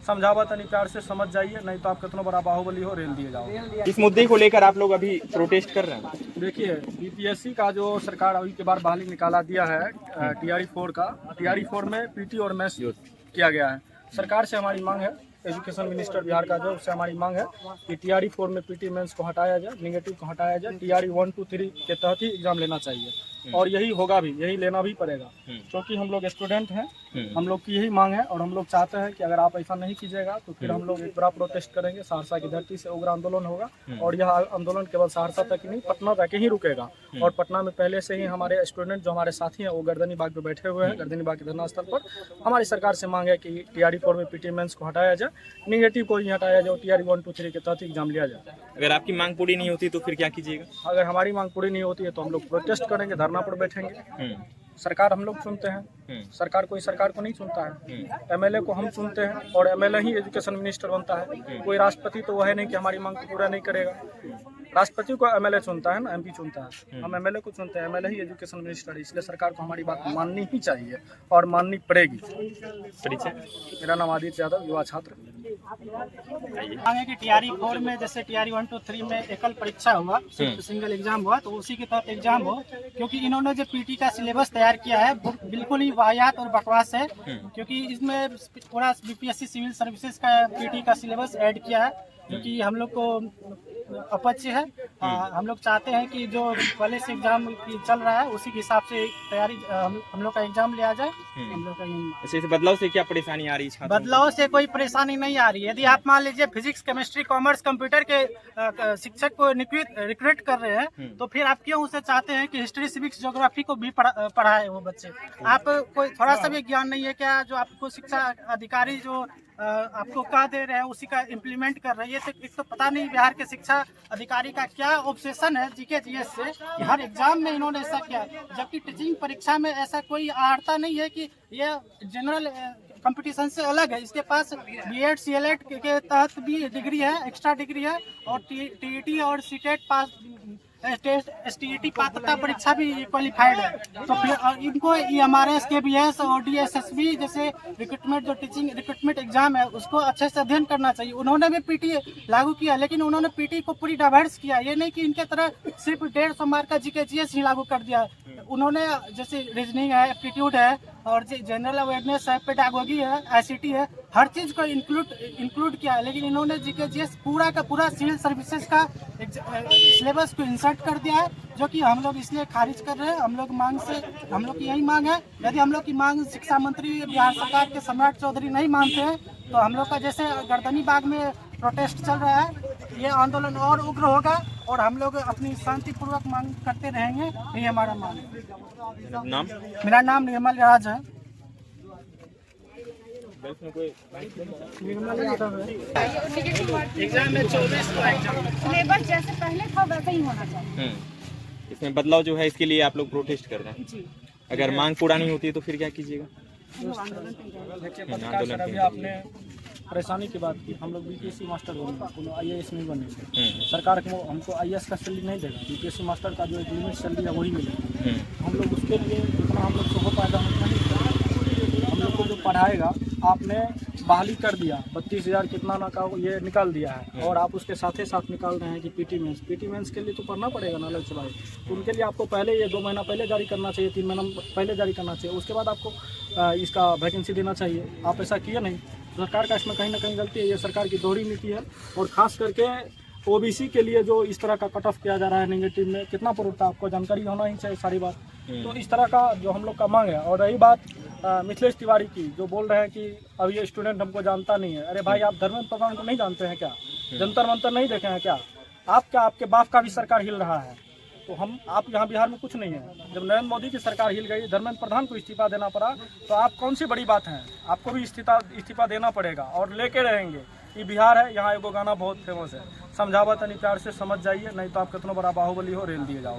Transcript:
समझावा तनी प्यार से समझ जाइए, नहीं तो आप कितना बड़ा बाहुबली हो रेल दिए जाओ। इस मुद्दे को लेकर आप लोग अभी प्रोटेस्ट कर रहे हैं? देखिए, बीपीएससी का जो सरकार अभी के बार बहाली निकाला दिया है टीआरई 4 का, टीआरई 4 में पीटी और मैथ्स किया गया है। सरकार से हमारी मांग है, एजुकेशन मिनिस्टर बिहार का जो उससे हमारी मांग है कि टीआरई 4 में पीटी मेंस को हटाया जाए, नेगेटिव को हटाया जाए, टीआरई 1, 2, 3 के तहत ही एग्जाम लेना चाहिए और यही होगा भी, यही लेना भी पड़ेगा क्योंकि हम लोग स्टूडेंट हैं, हम लोग की यही मांग है और हम लोग चाहते हैं कि अगर आप ऐसा नहीं कीजिएगा तो फिर हम लोग एक बड़ा प्रोटेस्ट करेंगे। सहरसा की धरती से उग्र आंदोलन होगा और यह आंदोलन केवल सहरसा तक ही नहीं, पटना तक ही रुकेगा। और पटना में पहले से ही हमारे स्टूडेंट जो हमारे साथी हैं वो गर्दनी बाग पे बैठे हुए हैं, गर्दनी बाग के धरना स्थल पर। हमारी सरकार से मांग है कि टीआरई 4 में पीटी मेंस को हटाया जाए, नेगेटिव को ही हटाया जाए, टीआरई 1, 2, 3 के तहत एग्जाम लिया जाए। अगर आपकी मांग पूरी नहीं होती तो फिर क्या कीजिएगा? अगर हमारी मांग पूरी नहीं होती है तो हम लोग प्रोटेस्ट करेंगे, धरना पर बैठेंगे। सरकार हम लोग चुनते हैं, सरकार कोई सरकार को नहीं चुनता है, एमएलए को हम चुनते हैं और एमएलए ही एजुकेशन मिनिस्टर बनता है। कोई राष्ट्रपति तो वह है नहीं कि हमारी मांग को पूरा नहीं करेगा। राष्ट्रपति को एमएलए चुनता है ना, एमपी चुनता है, हम एमएलए को चुनते हैं, एमएलए ही एजुकेशन मिनिस्टर है। इसलिए सरकार को हमारी बात माननी ही चाहिए और माननी पड़ेगी। परिचय? मेरा नाम आदित्य यादव, युवा छात्र। मांगे कि टीआरई 4 में जैसे टीआरई 1, 2, 3 में एकल परीक्षा हुआ, सिंगल एग्जाम हुआ, तो उसी के तहत एग्जाम हो, क्योंकि इन्होंने जो पीटी का सिलेबस तैयार किया है वो बिल्कुल ही वाहियात और बकवास है। क्योंकि इसमें पूरा बीपीएससी सिविल सर्विसेज का पीटी का सिलेबस ऐड किया है, जो कि हम लोग को अपच्य है। हम लोग चाहते हैं कि जो पहले से एग्जाम चल रहा है उसी के हिसाब से तैयारी हम लोग का एग्जाम लिया जाए। हम लोग का इस बदलाव से क्या परेशानी आ रही है? बदलाव से कोई परेशानी नहीं आ रही है। यदि आप मान लीजिए फिजिक्स, केमिस्ट्री, कॉमर्स, कंप्यूटर के शिक्षक को रिक्रूट कर रहे हैं तो फिर आप क्यों उसे चाहते हैं कि हिस्ट्री, सिविक्स, ज्योग्राफी को भी पढ़ाए वो बच्चे? आप कोई थोड़ा सा भी ज्ञान नहीं है क्या? जो आपको शिक्षा अधिकारी जो आपको कह दे रहे हैं उसी का इम्प्लीमेंट कर रही है। तो एक तो पता नहीं बिहार के शिक्षा अधिकारी का क्या ऑब्सेशन है जीके जीएस से कि हर एग्जाम में इन्होंने ऐसा किया, जबकि टीचिंग परीक्षा में ऐसा कोई आहर्ता नहीं है कि ये जनरल कंपटीशन से अलग है। इसके पास बीएड, सीएलएड के तहत भी डिग्री है, एक्स्ट्रा डिग्री है और टीईटी और सीटेट पास, एसटीईटी पात्रता परीक्षा भी क्वालिफाइड है। तो फिर इनको एमआरएस, केबीएस और डीएसएसबी जैसे रिक्रूटमेंट, जो टीचिंग रिक्रूटमेंट एग्जाम है उसको अच्छे से अध्ययन करना चाहिए। उन्होंने भी पीटी लागू किया, लेकिन उन्होंने पीटी को पूरी डाइवर्स किया। ये नहीं कि इनके तरह सिर्फ 150 मार्क का जीके जीएस ही लागू कर दिया। उन्होंने जैसे रीजनिंग है, एप्टीट्यूड है और जनरल अवेयरनेस है, पेडागोगी है, आईसीटी है, हर चीज़ को इंक्लूड किया है। लेकिन इन्होंने जीके जीएस पूरा का पूरा सिविल सर्विसेज का सिलेबस को इंसर्ट कर दिया है, जो कि हम लोग इसलिए खारिज कर रहे हैं। हम लोग हम लोग की यही मांग है। यदि हम लोग की मांग शिक्षा मंत्री बिहार सरकार के सम्राट चौधरी नहीं मानते हैं तो हम लोग का जैसे गर्दनी बाग में प्रोटेस्ट चल रहा है, ये आंदोलन और उग्र होगा और हम लोग अपनी शांतिपूर्वक मांग करते रहेंगे। यही हमारा मांग है। नाम? मेरा नाम निर्मल राज है। एग्जाम में 24 को एग्जाम, सिलेबस जैसे पहले था वैसे ही होना चाहिए। इसमें बदलाव जो है इसके लिए आप लोग प्रोटेस्ट कर रहे हैं जी। अगर मांग पूरा नहीं होती तो फिर क्या कीजिएगा? देखिए पत्रकार सर, अभी आपने परेशानी की बात की। हम लोग बीपीएससी मास्टर बनेंगे, आईएएस नहीं बनेंगे। सरकार को हमको आईएएस का सैलरी नहीं देगा, बीपीएससी मास्टर का जो एक लिमिट सैलरी है वही मिलेगा। हम लोग उसके लिए जितना हम लोग से हो पाएगा उतना नहीं करेंगे। हम लोग को जो पढ़ाएगा, आपने बहाली कर दिया, 32,000 कितना ना का ये निकाल दिया है और आप उसके साथ ही साथ निकाल रहे हैं कि पीटी मेंस के लिए तो पढ़ना पड़ेगा ना अलग से भाई। तो उनके लिए आपको पहले ये 2 महीना पहले जारी करना चाहिए, 3 महीना पहले जारी करना चाहिए, उसके बाद आपको इसका वैकेंसी देना चाहिए। आप ऐसा किए नहीं। सरकार का इसमें कहीं ना कहीं गलती है। ये सरकार की दोहरी नीति है और खास करके ओबीसी के लिए जो इस तरह का कट ऑफ किया जा रहा है नेगेटिव में, कितना प्रूफ था आपको जानकारी होना ही चाहिए सारी बात। तो इस तरह का जो हम लोग का मांग है। और रही बात मिथिलेश तिवारी की, जो बोल रहे हैं कि अब ये स्टूडेंट हमको जानता नहीं है। अरे भाई, आप धर्मेंद्र प्रधान को नहीं जानते हैं क्या? जंतर मंतर नहीं देखे हैं क्या? आपके बाप का भी सरकार हिल रहा है। तो आप यहाँ बिहार में कुछ नहीं है। जब नरेंद्र मोदी की सरकार हिल गई, धर्मेंद्र प्रधान को इस्तीफा देना पड़ा, तो आप कौन सी बड़ी बात है? आपको भी इस्तीफा देना पड़ेगा और लेके रहेंगे। ये बिहार है, यहाँ एगो गाना बहुत फेमस है, समझावा तनी प्यार से समझ जाइए, नहीं तो आप कितना बड़ा बाहुबली हो रेल दिए जाओ।